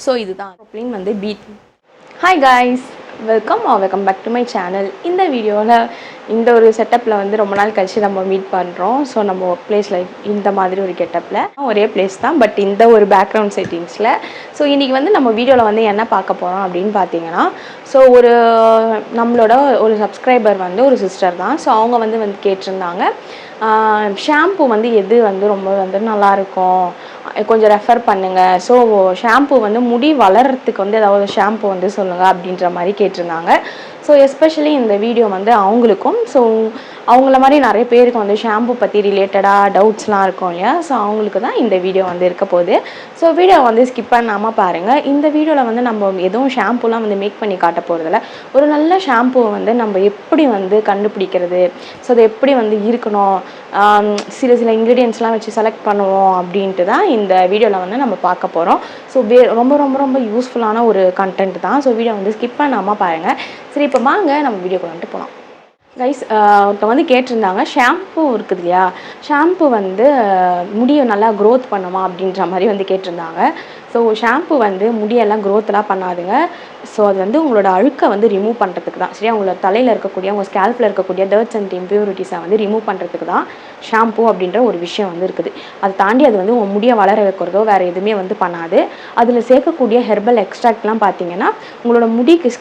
So இதுதான் problem வந்து பீட். Hi guys, welcome back to my channel. இந்த வீடியோவில் இந்த ஒரு செட்டப்பில் வந்து ரொம்ப நாள் கழிச்சு நம்ம மீட் பண்ணுறோம். ஸோ நம்ம ஒர்க் பிளேஸில் இந்த மாதிரி ஒரு கெட்டப்பில் ஒரே பிளேஸ் தான், பட் இந்த ஒரு பேக்ரவுண்ட் செட்டிங்ஸில். ஸோ இன்றைக்கி வந்து நம்ம வீடியோவில் வந்து என்ன பார்க்க போகிறோம் அப்படின்னு பார்த்தீங்கன்னா, ஸோ நம்மளோட ஒரு சப்ஸ்கிரைபர் வந்து ஒரு சிஸ்டர் தான். ஸோ அவங்க வந்து கேட்டிருந்தாங்க, ஷாம்பு வந்து எது வந்து ரொம்ப வந்து நல்லாயிருக்கும், கொஞ்சம் ரெஃபர் பண்ணுங்கள். ஸோ ஷாம்பு வந்து முடி வளர்கிறதுக்கு வந்து ஏதாவது ஷாம்பு வந்து சொல்லுங்கள் அப்படின்ற மாதிரி கேட்டிருந்தாங்க. ஸோ எஸ்பெஷலி இந்த வீடியோ வந்து அவங்களுக்கும், ஸோ அவங்கள மாதிரி நிறைய பேருக்கு வந்து ஷாம்பு பற்றி ரிலேட்டடாக டவுட்ஸ்லாம் இருக்கும் இல்லையா, ஸோ அவங்களுக்கு தான் இந்த வீடியோ வந்து இருக்க போகுது. ஸோ வீடியோ வந்து ஸ்கிப் பண்ணாமல் பாருங்கள். இந்த வீடியோவில் வந்து நம்ம எதுவும் ஷாம்புலாம் வந்து மேக் பண்ணி காட்ட போகிறதில்ல. ஒரு நல்ல ஷாம்புவை வந்து நம்ம எப்படி வந்து கண்டுபிடிக்கிறது, ஸோ அது எப்படி வந்து இருக்கணும், சில இன்க்ரீடியன்ட்ஸ்லாம் வச்சு செலக்ட் பண்ணுவோம் அப்படின்ட்டு தான் இந்த வீடியோவில் வந்து நம்ம பார்க்க போகிறோம். ஸோ ரொம்ப ரொம்ப ரொம்ப யூஸ்ஃபுல்லான ஒரு கண்டென்ட் தான். ஸோ வீடியோ வந்து ஸ்கிப் பண்ணாமல் பாருங்கள். சரி, இப்போ வாங்க நம்ம வீடியோக்கு வந்துட்டு போகலாம். கைஸ், ஒருத்தவங்க வந்து கேட்டிருந்தாங்க, ஷாம்பு இருக்குது இல்லையா, ஷாம்பு வந்து முடியை நல்லா க்ரோத் பண்ணுமா அப்படின்ற மாதிரி வந்து கேட்டிருந்தாங்க. ஸோ ஷாம்பு வந்து முடியெல்லாம் க்ரோத்லாம் பண்ணாதுங்க. ஸோ அது வந்து உங்களோட அழுக்கை வந்து ரிமூவ் பண்ணுறதுக்கு தான், சரியா, உங்களோட தலையில் இருக்கக்கூடிய, உங்கள் ஸ்கேல்பில் இருக்கக்கூடிய டர்ட்ஸ் அண்ட் இம்ப்யூரிட்டிஸை வந்து ரிமூவ் பண்ணுறதுக்கு தான் ஷாம்பு அப்படின்ற ஒரு விஷயம் வந்து இருக்குது. அதை தாண்டி அது வந்து உங்கள் முடியை வளர வைக்கிறதோ வேறு எதுவுமே வந்து பண்ணாது. அதில் சேர்க்கக்கூடிய ஹெர்பல் எக்ஸ்ட்ராக்ட்லாம் பார்த்தீங்கன்னா உங்களோட முடிக்கு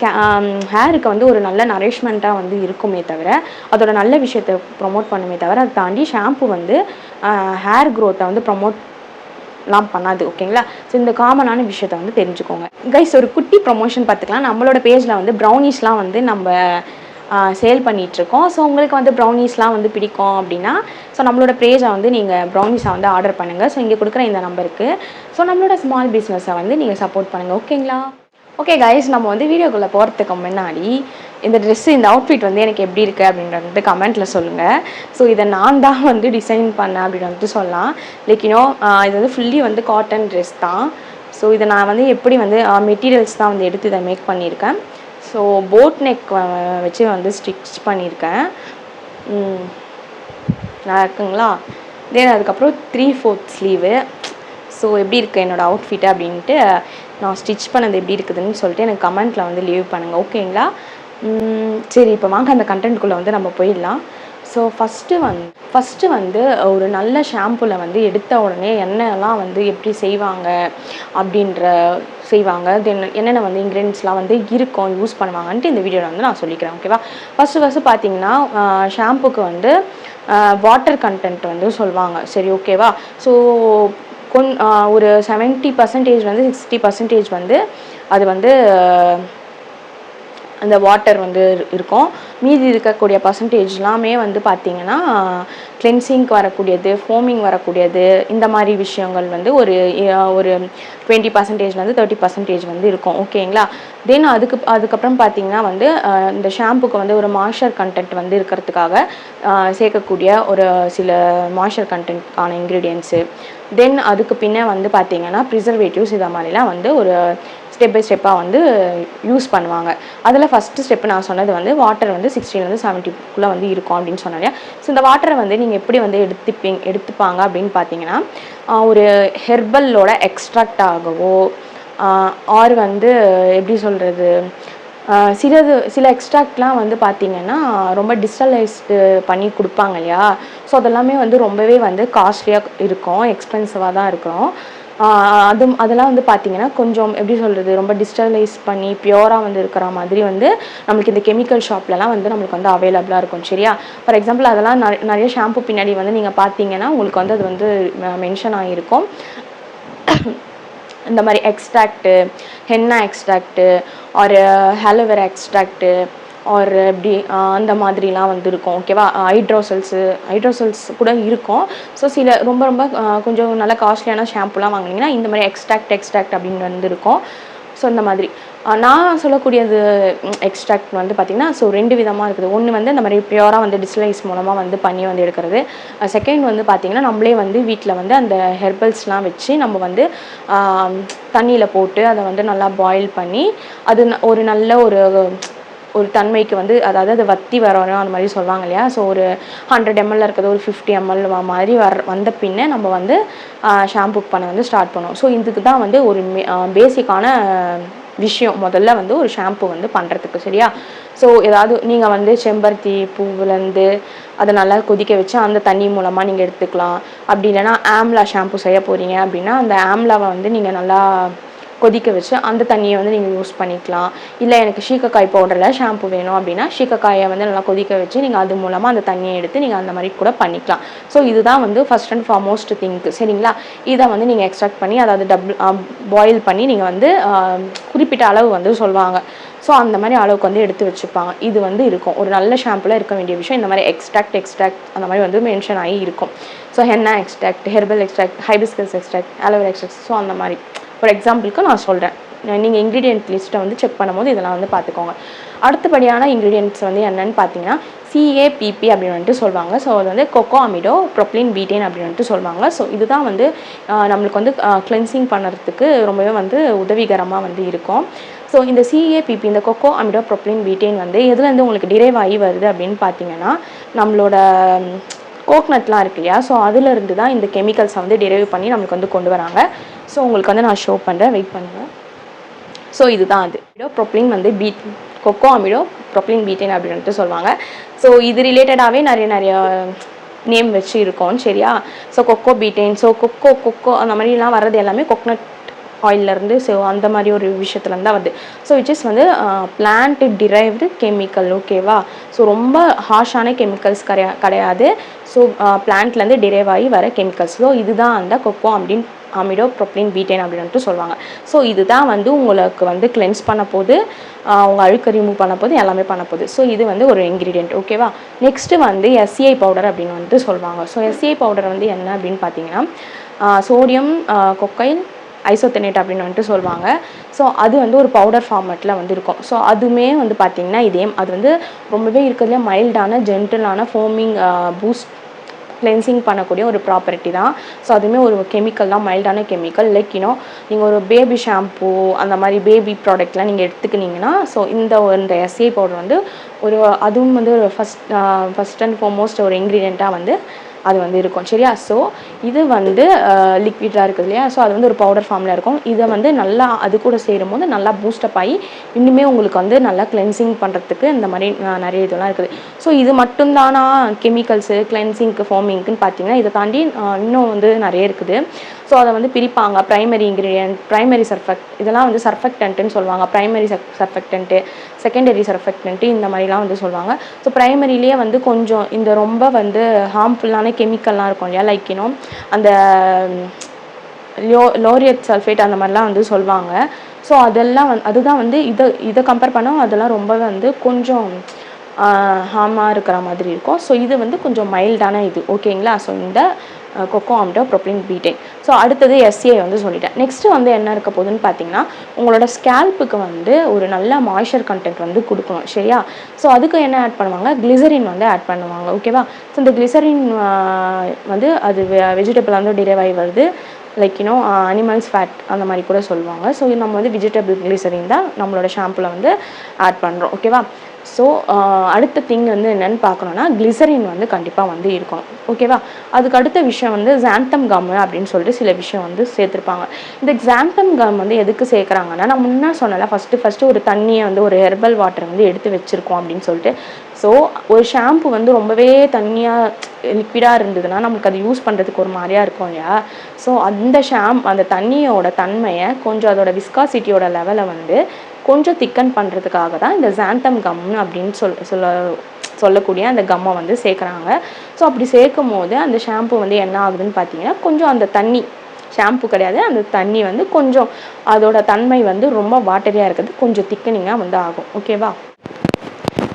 ஹேருக்கு வந்து ஒரு நல்ல நரிஷ்மெண்ட்டாக வந்து இருக்குமே தவிர, அதோட நல்ல விஷயத்தை ப்ரொமோட் பண்ணுமே தவிர, அதை தாண்டி ஷாம்பு வந்து ஹேர் க்ரோத்தை வந்து ப்ரொமோட்லாம் பண்ணாது. ஓகேங்களா? ஸோ இந்த காமனான விஷயத்தை வந்து தெரிஞ்சுக்கோங்க. கைஸ், ஒரு குட்டி ப்ரொமோஷன் பார்த்துக்கலாம். நம்மளோட பேஜில் வந்து ப்ரௌனிஸ்லாம் வந்து நம்ம சேல் பண்ணிகிட்ருக்கோம். ஸோ உங்களுக்கு வந்து ப்ரௌனிஸ்லாம் வந்து பிடிக்கும் அப்படின்னா, ஸோ நம்மளோட பேஜை வந்து நீங்கள் ப்ரௌனிஸை வந்து ஆர்டர் பண்ணுங்கள். ஸோ இங்கே கொடுக்குற இந்த நம்பருக்கு ஸோ நம்மளோட ஸ்மால் பிஸ்னஸை வந்து நீங்கள் சப்போர்ட் பண்ணுங்கள். ஓகேங்களா? ஓகே கைஸ், நம்ம வந்து வீடியோக்குள்ளே போகிறதுக்கு முன்னாடி இந்த ட்ரெஸ்ஸு, இந்த அவுட்ஃபிட் வந்து எனக்கு எப்படி இருக்குது அப்படின்றது வந்து கமெண்ட்டில் சொல்லுங்கள். ஸோ இதை நான் தான் வந்து டிசைன் பண்ணேன் அப்படின்னு வந்துட்டு சொல்லலாம். லைக் இது வந்து ஃபுல்லி வந்து காட்டன் ட்ரெஸ் தான். ஸோ இதை நான் வந்து எப்படி வந்து மெட்டீரியல்ஸ் தான் வந்து எடுத்து இதை மேக் பண்ணியிருக்கேன். ஸோ போட் நெக் வச்சு வந்து ஸ்டிச் பண்ணியிருக்கேன். நல்லா இருக்குங்களா? தென் அதுக்கப்புறம் 3/4 ஸ்லீவு. ஸோ எப்படி இருக்குது என்னோடய அவுட்ஃபிட்டு அப்படின்ட்டு, நான் ஸ்டிச் பண்ணது எப்படி இருக்குதுன்னு சொல்லிட்டு எனக்கு கமெண்ட்டில் வந்து லீவ் பண்ணுங்கள். ஓகேங்களா? சரி, இப்போ வாங்க அந்த கண்டென்ட்குள்ளே வந்து நம்ம போயிடலாம். ஸோ ஃபஸ்ட்டு வந்து ஒரு நல்ல ஷாம்புவில் வந்து எடுத்த உடனே எண்ணெய்லாம் வந்து எப்படி செய்வாங்க தென் என்னென்ன வந்து இன்க்ரீடியன்ட்ஸ்லாம் வந்து இருக்கும், யூஸ் பண்ணுவாங்கன்ட்டு இந்த வீடியோவில் வந்து நான் சொல்லிக்கிறேன். ஓகேவா? ஃபஸ்ட்டு பார்த்தீங்கன்னா ஷாம்புக்கு வந்து வாட்டர் கண்டென்ட் வந்து சொல்லுவாங்க. சரி, ஓகேவா? ஸோ ஒரு 70% வந்து 60% வந்து அது வந்து அந்த வாட்டர் வந்து இருக்கும். மீதி இருக்கக்கூடிய பர்சன்டேஜ்லாமே வந்து பார்த்திங்கன்னா கிளென்சிங்க்கு வரக்கூடியது, ஃபோமிங் வரக்கூடியது, இந்த மாதிரி விஷயங்கள் வந்து ஒரு 20%லேருந்து 30% வந்து இருக்கும். ஓகேங்களா? தென் அதுக்கப்புறம் பார்த்திங்கன்னா வந்து இந்த ஷாம்புக்கு வந்து ஒரு மாய்ஸ்சர் கண்டென்ட் வந்து இருக்கிறதுக்காக சேர்க்கக்கூடிய ஒரு சில மாய்ஸ்சர் கண்டென்ட்கான இன்க்ரீடியன்ஸு. தென் அதுக்கு பின்னே வந்து பார்த்திங்கன்னா ப்ரிசர்வேட்டிவ்ஸ் இதை மாதிரிலாம் வந்து ஒரு ஸ்டெப் பை ஸ்டெப்பாக வந்து யூஸ் பண்ணுவாங்க. அதில் ஃபஸ்ட்டு ஸ்டெப்பு நான் சொன்னது வந்து வாட்டர் வந்து 60லேருந்து 70க்குள்ளே வந்து இருக்கும் அப்படின்னு சொன்னாங்க. ஸோ இந்த வாட்டரை வந்து நீங்கள் எப்படி வந்து எடுத்துப்பாங்க அப்படின்னு பார்த்தீங்கன்னா, ஒரு ஹெர்பலோட எக்ஸ்ட்ராக்ட் ஆகவோ ஆர் வந்து எப்படி சொல்கிறது, சில எக்ஸ்ட்ராக்ட்லாம் வந்து பார்த்திங்கன்னா ரொம்ப டிஜிட்டலைஸ்டு பண்ணி கொடுப்பாங்க இல்லையா. ஸோ அதெல்லாமே வந்து ரொம்பவே வந்து காஸ்ட்லியாக இருக்கும், எக்ஸ்பென்சிவாக தான் இருக்கும். அதெல்லாம் வந்து பார்த்திங்கன்னா கொஞ்சம் எப்படி சொல்கிறது, ரொம்ப டிஜிட்டலைஸ் பண்ணி பியூராக வந்து இருக்கிற மாதிரி வந்து நம்மளுக்கு இந்த கெமிக்கல் ஷாப்லலாம் வந்து நம்மளுக்கு வந்து அவைலபிளாக இருக்கும். சரியா? ஃபார் எக்ஸாம்பிள் அதெல்லாம் நிறைய ஷாம்பு பின்னாடி வந்து நீங்கள் பார்த்தீங்கன்னா உங்களுக்கு வந்து அது வந்து மென்ஷன் ஆகிருக்கும். இந்த மாதிரி எக்ஸ்ட்ராக்ட்டு, ஹென்னா எக்ஸ்ட்ராக்ட்டு, ஒரு ஹாலோவேரா எக்ஸ்ட்ராக்ட்டு, ஒரு எப்படி அந்த மாதிரிலாம் வந்து இருக்கும். ஓகேவா? ஹைட்ரோசல்ஸ் கூட இருக்கும். ஸோ சில ரொம்ப கொஞ்சம் நல்ல காஸ்ட்லியான ஷாம்புலாம் வாங்கினீங்கன்னா இந்த மாதிரி எக்ஸ்ட்ராக்ட் அப்படின்னு வந்து இருக்கும். ஸோ இந்த மாதிரி நான் சொல்லக்கூடியது எக்ஸ்ட்ராக்ட் வந்து பார்த்திங்கன்னா, ஸோ 2 விதமாக இருக்குது. ஒன்று வந்து இந்த மாதிரி பியூராக வந்து டிஜிட்டலைஸ் மூலமாக வந்து பண்ணி வந்து எடுக்கிறது. செகண்ட் வந்து பார்த்திங்கன்னா நம்மளே வந்து வீட்டில் வந்து அந்த ஹெர்பல்ஸ்லாம் வச்சு நம்ம வந்து தண்ணியில் போட்டு அதை வந்து நல்லா பாயில் பண்ணி அது ஒரு நல்ல ஒரு ஒரு தன்மைக்கு வந்து அதாவது அது வத்தி வரணும் அந்த மாதிரி சொல்லுவாங்க இல்லையா. ஸோ ஒரு 100 ml இருக்கிறது ஒரு 50 ml மாதிரி வந்த பின்னே நம்ம வந்து ஷாம்பு பண்ண வந்து ஸ்டார்ட் பண்ணுவோம். ஸோ இதுக்கு தான் வந்து ஒரு பேசிக்கான விஷயம் முதல்ல வந்து ஒரு ஷாம்பு வந்து பண்ணுறதுக்கு. சரியா. ஸோ ஏதாவது நீங்கள் வந்து செம்பருத்தி பூவிலேருந்து அதை நல்லா கொதிக்க வச்சு அந்த தண்ணி மூலமாக நீங்கள் எடுத்துக்கலாம். அப்படி இல்லைனா ஆம்லா ஷாம்பு செய்ய போகிறீங்க அப்படின்னா அந்த ஆம்லாவை வந்து நீங்கள் நல்லா கொதிக்க வச்சு அந்த தண்ணியை வந்து நீங்கள் யூஸ் பண்ணிக்கலாம். இல்லை எனக்கு சீக்கக்காய் பவுடரில் ஷாம்பு வேணும் அப்படின்னா சீக்கக்காயை வந்து நல்லா கொதிக்க வச்சு நீங்கள் அது மூலமாக அந்த தண்ணியை எடுத்து நீங்கள் அந்த மாதிரி கூட பண்ணிக்கலாம். ஸோ இதுதான் வந்து ஃபஸ்ட் அண்ட் ஃபார்மோஸ்ட் திங்க்கு. சரிங்களா. இதை வந்து நீங்கள் எக்ஸ்ட்ராக்ட் பண்ணி அதாவது பாயில் பண்ணி நீங்கள் வந்து குறிப்பிட்ட அளவு வந்து சொல்லுவாங்க. ஸோ அந்த மாதிரி அளவுக்கு வந்து எடுத்து வச்சுப்பாங்க. இது வந்து இருக்கும் ஒரு நல்ல ஷாம்பில் இருக்க வேண்டிய விஷயம். இந்த மாதிரி எக்ஸ்ட்ராக்ட் அந்த மாதிரி வந்து மென்ஷன் ஆகி இருக்கும். So henna extract, herbal extract, hibiscus extract, aloe vera extract. So அந்த மாதிரி ஃபார் எக்ஸாம்பிளுக்கு நான் சொல்கிறேன். நீங்கள் இன்க்ரீடியன்ட் லிஸ்ட்டை வந்து செக் பண்ணும்போது இதெல்லாம் வந்து பார்த்துக்கோங்க. அடுத்தபடியான இன்க்ரீடியன்ட்ஸ் வந்து என்னென்னு பார்த்தீங்கன்னா CAPP அப்படின்னு வந்துட்டு சொல்லுவாங்க. ஸோ அது வந்து கொக்கோ அமிடோ ப்ரோப்ளின் பீட்டேன் அப்படின்னு வந்துட்டு சொல்லுவாங்க. ஸோ இதுதான் வந்து நம்மளுக்கு வந்து கிளென்சிங் பண்ணுறதுக்கு ரொம்பவே வந்து உதவிகரமாக வந்து இருக்கும். ஸோ இந்த CAPP இந்த கொக்கோ அமிடோ ப்ரோப்ளின் பீட்டேன் வந்து எதுலேருந்து உங்களுக்கு டிரைவ் ஆகி வருது அப்படின்னு பார்த்தீங்கன்னா நம்மளோட கோக்னட்லாம் இருக்கு இல்லையா. ஸோ அதிலிருந்து தான் இந்த கெமிக்கல்ஸை வந்து டிரைவ் பண்ணி நம்மளுக்கு வந்து கொண்டு வராங்க. ஸோ உங்களுக்கு வந்து நான் ஷோ பண்ணுறேன், வெயிட் பண்ணுங்கள். ஸோ இதுதான் அது ப்ரோப்ளின் வந்து கொக்கோ அமிடோ ப்ரோப்ளின் பீட்டேன் அப்படின்ட்டு சொல்லுவாங்க. ஸோ இது ரிலேட்டடாகவே நிறைய நேம் வச்சு இருக்கோம். சரியா. ஸோ கொக்கோ பீட்டேன், ஸோ கொக்கோ அந்த மாதிரிலாம் வர்றது எல்லாமே கோக்னட் ஆயிலிருந்து. ஸோ அந்த மாதிரி ஒரு விஷயத்துலேருந்து தான் வருது. ஸோ விச் இஸ் வந்து பிளான்ட் டிரைவ்டு கெமிக்கல். ஓகேவா. ஸோ ரொம்ப ஹார்ஷான கெமிக்கல்ஸ் கிடையாது. ஸோ பிளான்ட்லேருந்து டிரைவ் ஆகி வர கெமிக்கல்ஸ். ஸோ இதுதான் அந்த கொக்கோ அமிடோ ப்ரோப்ளின் பீட்டேன் அப்படின்ட்டு சொல்லுவாங்க. ஸோ இதுதான் வந்து உங்களுக்கு வந்து கிளென்ஸ் பண்ண போது, உங்கள் அழுக்க ரிமூவ் பண்ண போது, எல்லாமே பண்ண போகுது. ஸோ இது வந்து ஒரு இன்க்ரீடியன்ட். ஓகேவா. நெக்ஸ்ட்டு வந்து SCI பவுடர் அப்படின்னு வந்துட்டு சொல்லுவாங்க. ஸோ SCI பவுடர் வந்து என்ன அப்படின்னு பார்த்தீங்கன்னா சோடியம் கொக்கைல் ஐசோத்தனேட் அப்படின்னு வந்துட்டு சொல்லுவாங்க. ஸோ அது வந்து ஒரு பவுடர் ஃபார்மேட்டில் வந்து இருக்கும். ஸோ அதுவுமே வந்து பார்த்திங்கன்னா அது வந்து ரொம்பவே இருக்கிறதுலே மைல்டான ஜென்டிலான ஃபோமிங் பூஸ்ட் கிளென்சிங் பண்ணக்கூடிய ஒரு ப்ராப்பர்ட்டி தான். ஸோ அதுவுமே ஒரு கெமிக்கல் தான், மைல்டான கெமிக்கல். லைக் நீங்கள் ஒரு பேபி ஷாம்பூ அந்த மாதிரி பேபி ப்ராடக்ட்லாம் நீங்கள் எடுத்துக்கினீங்கன்னா ஸோ இந்த SCI பவுடர் வந்து அதுவும் வந்து ஒரு ஃபஸ்ட் அண்ட் ஃபார்மோஸ்ட் ஒரு இன்க்ரீடியண்ட்டாக வந்து அது வந்து இருக்கும். சரியா. ஸோ இது வந்து லிக்விடாக இருக்குது இல்லையா. ஸோ அது வந்து ஒரு பவுடர் ஃபார்மில் இருக்கும். இதை வந்து நல்லா அது கூட சேரும் போது நல்லா பூஸ்டப் ஆகி இன்னுமே உங்களுக்கு வந்து நல்லா கிளென்சிங் பண்ணுறதுக்கு இந்த மாதிரி நிறைய இதெல்லாம் இருக்குது. ஸோ இது மட்டும்தானா கெமிக்கல்ஸு கிளென்சிங்க்கு ஃபோமிங்க்குன்னு பார்த்தீங்கன்னா இதை தாண்டி இன்னும் வந்து நிறைய இருக்குது. ஸோ அதை வந்து பிரிப்பாங்க. ப்ரைமரி இன்க்ரீடியன்ட், ப்ரைமரி இதெல்லாம் வந்து சர்ஃபெக்டன்ட்டுன்னு சொல்லுவாங்க. ப்ரைமரி சர்ஃபெக்டன்ட்டு, செகண்டரி சர்ஃபெக்டன்ட்டு இந்த மாதிரிலாம் வந்து சொல்லுவாங்க. ஸோ ப்ரைமரிலேயே வந்து கொஞ்சம் இந்த ரொம்ப வந்து ஹார்ம்ஃபுல்லான கெமிக்கல்லாம் இருக்கும் இல்லையா. லைக் அந்த லோரியட் சல்ஃபேட் அந்த மாதிரிலாம் வந்து சொல்லுவாங்க. ஸோ அதெல்லாம் அதுதான் வந்து இதை கம்பேர் பண்ணால் அதெல்லாம் ரொம்ப வந்து கொஞ்சம் ஹார்மாக இருக்கிற மாதிரி இருக்கும். ஸோ இது வந்து கொஞ்சம் மைல்டான இது. ஓகேங்களா. ஸோ இந்த கொக்கோ அமிடோ ப்ரோப்ளின் பீட்டேன். ஸோ அடுத்தது SCI வந்து சொல்லிட்டேன். நெக்ஸ்ட்டு வந்து என்ன இருக்க போகுதுன்னு பார்த்தீங்கன்னா உங்களோட ஸ்கேல்ப்புக்கு வந்து ஒரு நல்ல மாய்ஸ்சர் கண்டென்ட் வந்து கொடுக்கணும். சரியா. ஸோ அதுக்கு என்ன ஆட் பண்ணுவாங்க, கிளிசரின் வந்து ஆட் பண்ணுவாங்க. ஓகேவா. ஸோ இந்த கிளிசரின் வந்து அது வெஜிடபிள் வந்து டிரைவ் ஆகி வருது. லைக் அனிமல்ஸ் ஃபேட் அந்த மாதிரி கூட சொல்லுவாங்க. ஸோ நம்ம வந்து வெஜிடபிள் கிளிசரின் தான் நம்மளோட ஷாம்பில் வந்து ஆட் பண்ணுறோம். ஓகேவா. ஸோ அடுத்த திங் வந்து என்னென்னு பார்க்கணுன்னா கிளிசரின் வந்து கண்டிப்பாக வந்து இருக்கணும். ஓகேவா. அதுக்கு அடுத்த விஷயம் வந்து ஜாந்தம் கம் அப்படின்னு சொல்லிட்டு சில விஷயம் வந்து சேர்த்துருப்பாங்க. இந்த ஜாந்தம் கம் வந்து எதுக்கு சேர்க்குறாங்கன்னா நான் முன்னே சொன்னல ஃபஸ்ட்டு ஒரு தண்ணியை வந்து ஒரு ஹெர்பல் வாட்டரை வந்து எடுத்து வச்சுருக்கோம் அப்படின்னு சொல்லிட்டு. ஸோ ஒரு ஷாம்பு வந்து ரொம்பவே தண்ணியாக லிக்விடாக இருந்ததுன்னா நமக்கு அது யூஸ் பண்ணுறதுக்கு ஒரு மாதிரியாக இருக்கும் இல்லையா. ஸோ அந்த தண்ணியோட தன்மையை கொஞ்சம் அதோட விஸ்காசிட்டியோட லெவலை வந்து கொஞ்சம் திக்கன் பண்ணுறதுக்காக தான் இந்த ஜாந்தம் கம் அப்படின்னு சொல்லக்கூடிய அந்த கம்மை வந்து சேர்க்குறாங்க. ஸோ அப்படி சேர்க்கும் போது அந்த ஷாம்பு வந்து என்ன ஆகுதுன்னு பார்த்தீங்கன்னா கொஞ்சம் அந்த தண்ணி ஷாம்பு கிடையாது, அந்த தண்ணி வந்து கொஞ்சம் அதோட தன்மை வந்து ரொம்ப வாட்டரியாக இருக்கிறது கொஞ்சம் திக்கனிங்காக வந்து ஆகும். ஓகேவா.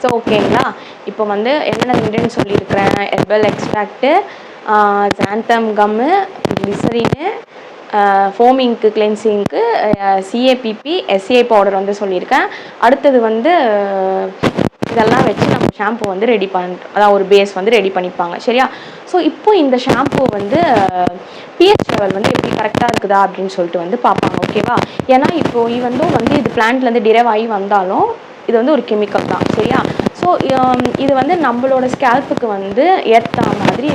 ஸோ ஓகேங்களா. இப்போ வந்து என்னென்ன இன்க்ரீடியன்ட் சொல்லியிருக்கிறேன், ஹெர்பல் எக்ஸ்ட்ராக்ட்டு, ஜாந்தம் கம்மு, கிளிசரின்னு, ஃபோமிங்க்கு கிளென்சிங்க்கு CAPP, SCI பவுடர் வந்து சொல்லியிருக்கேன். அடுத்தது வந்து இதெல்லாம் வச்சு நம்ம ஷாம்பு வந்து ரெடி அதாவது ஒரு பேஸ் வந்து ரெடி பண்ணிப்பாங்க. சரியா. ஸோ இப்போ இந்த ஷாம்பு வந்து pH லெவல் வந்து எப்படி கரெக்டாக இருக்குதா அப்படின்னு சொல்லிட்டு வந்து பார்ப்பாங்க. ஓகேவா. ஏன்னா இப்போ வந்து இது பிளான்ட்லேருந்து டிரைவ் ஆகி வந்தாலும் இது வந்து ஒரு கெமிக்கல் தான் சரியா. ஸோ இது வந்து நம்மளோட ஸ்கேல்ப்புக்கு வந்து ஏற்ற மாதிரி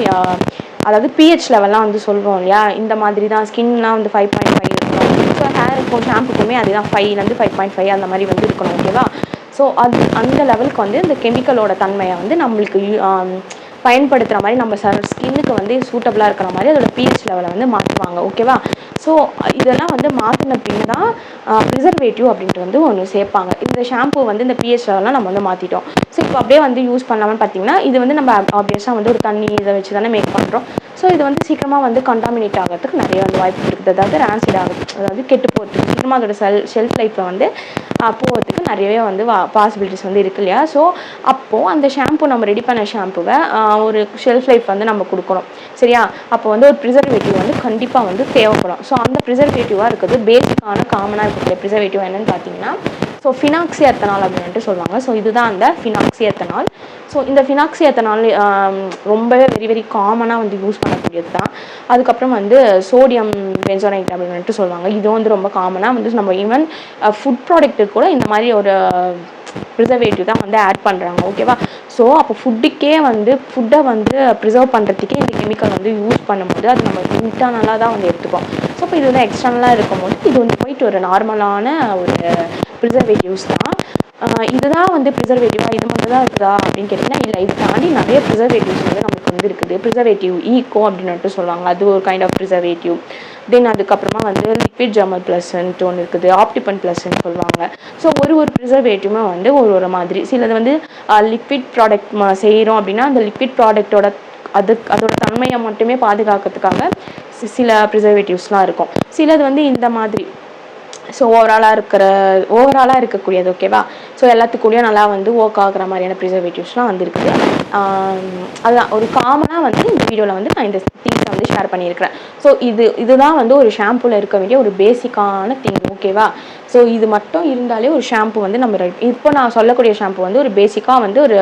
அதாவது பிஹெச் லெவல்லாம் வந்து சொல்கிறோம் இல்லையா, இந்த மாதிரி தான் ஸ்கின்லாம் வந்து 5.5 இருக்கணும். ஸோ ஹேருக்கும் ஷாம்புக்குமே அதுதான் 5லேருந்து 5.5 அந்த மாதிரி வந்து இருக்கணும் ஓகேவா. ஸோ அந்த லெவலுக்கு வந்து இந்த கெமிக்கலோட தன்மையை வந்து நம்மளுக்கு பயன்படுத்துகிற மாதிரி நம்ம ஸ்கின்னுக்கு வந்து சூட்டபுளாக இருக்கிற மாதிரி அதோட பிஹெச் லெவலை வந்து மாற்றுவாங்க ஓகேவா. ஸோ இதெல்லாம் வந்து மாற்றின பின் தான் ப்ரிசர்வேட்டிவ் அப்படின்ட்டு வந்து ஒன்று சேர்ப்பாங்க. இந்த ஷாம்பு வந்து இந்த பிஹெச் லெவலாம் நம்ம வந்து மாற்றிட்டோம். ஸோ இப்போ அப்படியே வந்து யூஸ் பண்ணலாம்னு பார்த்தீங்கன்னா இது வந்து நம்ம ஆப்வியஸாக வந்து ஒரு தண்ணி இதை வச்சு தானே மேக் பண்ணுறோம். ஸோ இது வந்து சீக்கிரமாக வந்து கண்டாமினேட் ஆகிறதுக்கு நிறைய வந்து வாய்ப்பு இருக்குது. அதாவது ரான்சிட் ஆகுது, அதாவது கெட்டு போகிறதுக்கு சீக்கிரமாக அதோட ஷெல்ஃப் லைஃப்பில் வந்து போகிறதுக்கு நிறையவே வந்து பாசிபிலிட்டிஸ் வந்து இருக்கு இல்லையா. ஸோ அப்போது அந்த ஷாம்பு நம்ம ரெடி பண்ண ஷாம்புவை ஒரு ஷெல்ஃப் லைஃப் வந்து நம்ம கொடுக்கணும் சரியா. அப்போ வந்து ஒரு ப்ரிசர்வேட்டிவ் வந்து கண்டிப்பாக வந்து தேவைப்படும். ஸோ அந்த ப்ரிசர்வேட்டிவாக இருக்குது பேசிக்கான காமனாக இருக்கக்கூடிய ப்ரிசர்வேட்டிவ் என்னென்னு பார்த்தீங்கன்னா ஸோ ஃபினாக்ஸி எத்தனால் அப்படின்ட்டு சொல்லுவாங்க. ஸோ இதுதான் அந்த ஃபினாக்ஸி எத்தனால். ஸோ இந்த ஃபினாக்ஸி எத்தனால் ரொம்பவே வெரி காமனாக வந்து யூஸ் பண்ணக்கூடியது தான். அதுக்கப்புறம் வந்து சோடியம் பென்சோனைட் அப்படின்ட்டு சொல்லுவாங்க. இதுவும் வந்து ரொம்ப காமனாக வந்து நம்ம ஈவன் ஃபுட் ப்ராடக்ட்டு கூட இந்த மாதிரி ஒரு ப்ரிசர்வேட்டிவ் தான் வந்து ஆட் பண்ணுறாங்க ஓகேவா. ஸோ அப்போ ஃபுட்டை வந்து ப்ரிசர்வ் பண்ணுறதுக்கே இந்த கெமிக்கல் வந்து யூஸ் பண்ணும்போது அது நம்ம இன்டர்னலாக தான் வந்து எடுத்துப்போம். ஸோ இப்போ இது வந்து எக்ஸ்டர்னலாக இருக்கும்போது இது வந்து போயிட்டு ஒரு நார்மலான ஒரு ப்ரிசர்வேட்டிவ்ஸ் தான். இதுதான் வந்து ப்ரிசர்வேட்டிவாக இது மட்டும் தான் இருக்குதா அப்படின்னு கேட்டிங்கன்னா இல்லை, இது தாண்டி நிறைய ப்ரிசர்வேட்டிவ்ஸ் வந்து நமக்கு வந்து இருக்குது. ப்ரிசர்வேட்டிவ் ஈகோ அப்படின்ட்டு சொல்லுவாங்க, அது ஒரு கைண்ட் ஆஃப் ப்ரிசர்வேட்டிவ். தென் அதுக்கப்புறமா வந்து லிக்விட் ஜெர்மல் ப்ளஸ்ன்ட்டு ஒன்று இருக்குது, ஆப்டிபன் ப்ளஸ்ன்னு சொல்லுவாங்க. ஸோ ஒரு ப்ரிசர்வேட்டிவ்மே வந்து ஒரு மாதிரி சிலது வந்து லிக்விட் ப்ராடக்ட் செய்கிறோம் அப்படின்னா அந்த லிக்விட் ப்ராடக்டோட அதோட தன்மையை மட்டுமே பாதுகாக்கிறதுக்காக சில ப்ரிசர்வேட்டிவ்ஸ்லாம் இருக்கும். சிலது வந்து இந்த மாதிரி ஸோ ஓவராலாக இருக்கக்கூடியது ஓகேவா. ஸோ எல்லாத்துக்கூடயும் நல்லா வந்து ஒர்க் ஆகுற மாதிரியான ப்ரிசர்வேட்டிவ்ஸ்லாம் வந்து இருக்குது. அதுதான் ஒரு காமனாக வந்து இந்த வீடியோவில் வந்து நான் இந்த திங்ஸை வந்து ஷேர் பண்ணியிருக்கிறேன். ஸோ இதுதான் வந்து ஒரு ஷாம்புவில் இருக்க வேண்டிய ஒரு பேசிக்கான திங் ஓகேவா. ஸோ இது மட்டும் இருந்தாலே ஒரு ஷாம்பு வந்து நம்ம இப்போ நான் சொல்லக்கூடிய ஷாம்பு வந்து ஒரு பேசிக்காக வந்து ஒரு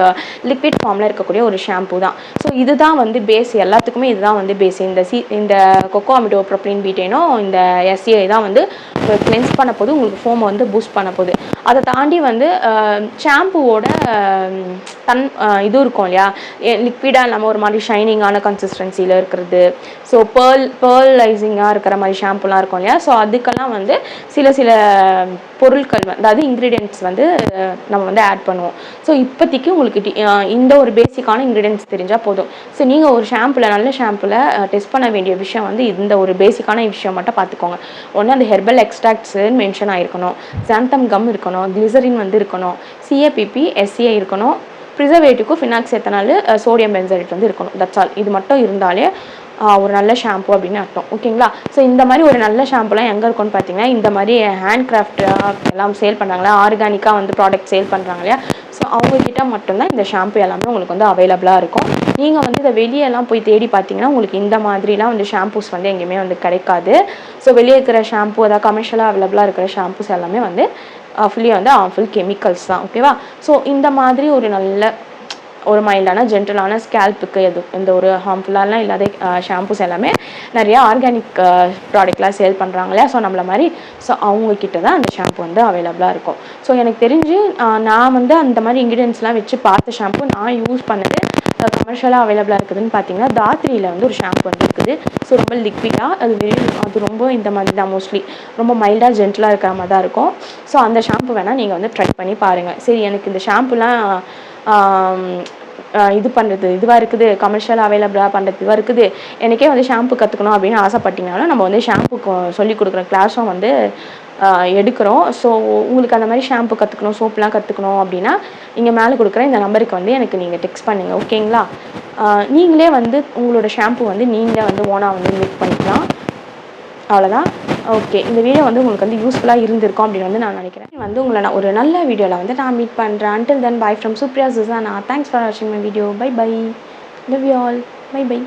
லிக்விட் ஃபார்மில் இருக்கக்கூடிய ஒரு ஷாம்பு தான். ஸோ இதுதான் வந்து பேஸ், எல்லாத்துக்குமே இதுதான் வந்து பேஸ். இந்த கொக்கோ அமிடோ ப்ரோப்ளின் பீட்டேனோ இந்த எஸ்சிஐ தான் வந்து கிளென்ஸ் பண்ண போது உங்களுக்கு ஃபோமை வந்து பூஸ்ட் பண்ண போகுது. அதை தாண்டி வந்து ஷாம்புவோட இது இருக்கும் இல்லையா, லிக்விடாக இல்லாமல் ஒரு மாதிரி ஷைனிங்கான கன்சிஸ்டன்சியில் இருக்கிறது. ஸோ பேர்லைசிங்காக இருக்கிற மாதிரி ஷாம்புலாம் இருக்கும் இல்லையா. ஸோ அதுக்கெல்லாம் வந்து சில பொருட்கள் அதாவது இன்க்ரீடியன்ட்ஸ் வந்து நம்ம வந்து ஆட் பண்ணுவோம். ஸோ இப்போதைக்கு உங்களுக்கு இந்த ஒரு பேசிக்கான இன்க்ரீடியன்ட்ஸ் தெரிஞ்சால் போதும். ஸோ நீங்கள் ஒரு நல்ல ஷாம்பில் டெஸ்ட் பண்ண வேண்டிய விஷயம் வந்து இந்த ஒரு பேசிக்கான விஷயம் மட்டும் பார்த்துக்கோங்க. ஒன்று அந்த ஹெர்பல் எக்ஸ்ட்ராக்ட்ஸு மென்ஷன் ஆகிருக்கணும், சாந்தம் கம் இருக்கணும், கிளிசரின் வந்து இருக்கணும், சிஏபிபி எஸ்சிஐ இருக்கணும், ப்ரிசர்வேட்டிவ்க்கு ஃபினாக்ஸ் எத்தனால் சோடியம் பென்சைட் வந்து இருக்கணும். That's all. இது மட்டும் இருந்தாலே ஒரு நல்ல ஷாம்பு அப்படின்னு அர்த்தம் ஓகேங்களா. ஸோ இந்த மாதிரி ஒரு நல்ல ஷாம்புலாம் எங்கே இருக்கும்னு பார்த்தீங்கன்னா இந்த மாதிரி ஹேண்ட் கிராஃப்டாக எல்லாம் சேல் பண்ணுறாங்களா, ஆர்கானிக்காக வந்து ப்ராடக்ட் சேல் பண்ணுறாங்க இல்லையா. ஸோ அவங்கக்கிட்ட மட்டும்தான் இந்த ஷாம்பு எல்லாமே உங்களுக்கு வந்து அவைலபிளாக இருக்கும். நீங்கள் வந்து இதை வெளியெல்லாம் போய் தேடி பார்த்தீங்கன்னா உங்களுக்கு இந்த மாதிரிலாம் வந்து ஷாம்பூஸ் வந்து எங்கேயுமே வந்து கிடைக்காது. ஸோ வெளியே இருக்கிற ஷாம்பு அதாவது கமர்ஷியலாக அவைலபிளாக இருக்கிற ஷாம்பூஸ் எல்லாமே வந்து ஃபுல்லி வந்து ஃபுல் கெமிக்கல்ஸ் தான் ஓகேவா. ஸோ இந்த மாதிரி ஒரு நல்ல ஒரு மைல்டான ஜென்டலான ஸ்கேல்ப்புக்கு இந்த ஒரு ஹார்ம்ஃபுல்லாலாம் இல்லாத ஷாம்பூஸ் எல்லாமே நிறையா ஆர்கானிக் ப்ராடக்ட்லாம் சேல் பண்ணுறாங்க இல்லையா. ஸோ நம்மள மாதிரி ஸோ அவங்கக்கிட்ட தான் அந்த ஷாம்பு வந்து அவைலபிளாக இருக்கும். ஸோ எனக்கு தெரிஞ்சு நான் வந்து அந்த மாதிரி இன்க்ரீடியன்ஸ்லாம் வச்சு பார்த்த ஷாம்பு நான் யூஸ் பண்ணது கமர்ஷியலாக அவைலபிளாக இருக்குதுன்னு பார்த்தீங்கன்னா தாத்ரியில் வந்து ஒரு ஷாம்பு வந்து இருக்குது. ஸோ ரொம்ப லிக்விடாக அது ரொம்ப இந்த மாதிரி தான் மோஸ்ட்லி ரொம்ப மைல்டாக ஜென்டலாக இருக்கிற மாதிரி தான் இருக்கும். ஸோ அந்த ஷாம்பு வேணால் நீங்கள் வந்து ட்ரை பண்ணி பாருங்கள். சரி எனக்கு இந்த ஷாம்புலாம் இது பண்ணுறது இதுவாக இருக்குது, கமர்ஷியலாக அவைலபிளாக பண்ணுறது இதுவாக இருக்குது, எனக்கே வந்து ஷாம்பு கற்றுக்கணும் அப்படின்னு ஆசைப்பட்டீங்கனாலும் நம்ம வந்து ஷாம்புக்கு சொல்லி கொடுக்குற கிளாஸும் வந்து எடுக்கிறோம். ஸோ உங்களுக்கு அந்த மாதிரி ஷாம்பு கற்றுக்கணும், சோப்லாம் கற்றுக்கணும் அப்படின்னா நீங்கள் மேலே கொடுக்குற இந்த நம்பருக்கு வந்து எனக்கு நீங்கள் டெக்ஸ்ட் பண்ணுங்கள் ஓகேங்களா. நீங்களே வந்து உங்களோட ஷாம்பு வந்து நீங்களே வந்து ஓனாக வந்து மேக் பண்ணிக்கலாம். அவ்வளோதான். ஓகே, இந்த வீடியோ வந்து உங்களுக்கு வந்து யூஸ்ஃபுல்லாக இருந்திருக்கும் அப்படின்னு வந்து நான் நினைக்கிறேன். வந்து உங்களை நான் ஒரு நல்ல வீடியோவில் வந்து நான் மீட் பண்ணுறேன். Until then, bye from Supriya Zuzana. Thanks for watching my video. Bye bye. Love you all. Bye bye.